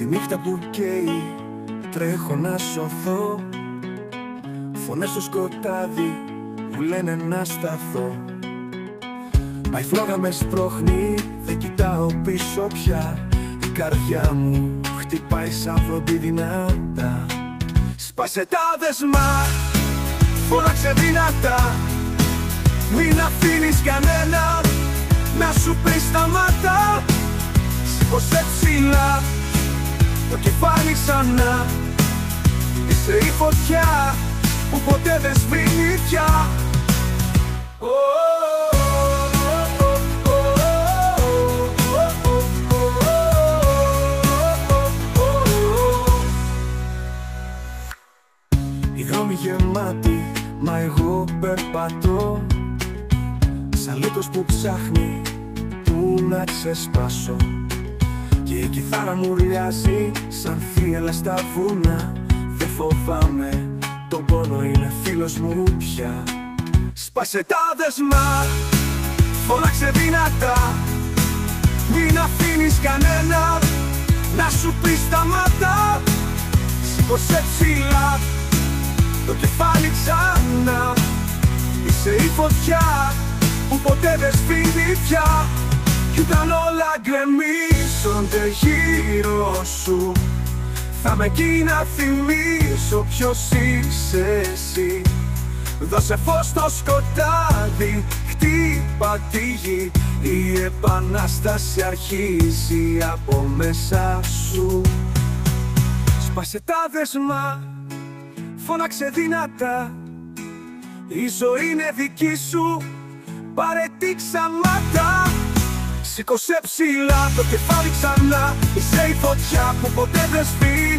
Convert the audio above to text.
Τη νύχτα που καίει τρέχω να σωθώ. Φωνές στο σκοτάδι που λένε να σταθώ. Μα η φλόγα με σπρώχνει, δεν κοιτάω πίσω πια. Η καρδιά μου χτυπάει σαν βρομπή δυνατά. Σπάσε τα δεσμά, φώναξε δυνατά. Μην αφήνεις κανένα να σου πει σταματά. Σήκωσε ψηλά το κεφάλι ξανά. Είσαι η φωτιά που ποτέ δεν σβήνει πια. Οι δρόμοι γεμάτοι, μα εγώ περπατώ σαν λύκος που ψάχνει που να ξεσπάσω. Και η κιθάρα μου ουρλιάζει σαν θύελλα στα βουνά. Δεν φοβάμαι, τον πόνο είναι φίλος μου πια. Σπάσε τα δεσμά, φώναξε δυνατά. Μην αφήνεις κανένα να σου πει σταματά. Σήκωσε ψηλά το κεφάλι ξανά. Είσαι η φωτιά που ποτέ δεν σβήνει πια. Κι όταν όλα γκρεμίζονται γύρω σου, θα με εκεί να θυμίσω ποιος είσαι εσύ. Δώσε φως στο σκοτάδι, χτύπα τη γη. Η επανάσταση αρχίζει από μέσα σου. Σπάσε τα δεσμά, φώναξε δυνατά. Η ζωή είναι δική σου, πάρε τη ξαμάτα. Σήκωσε ψηλά το κεφάλι ξανά. Είσαι η φωτιά που ποτέ δεν σβήνει.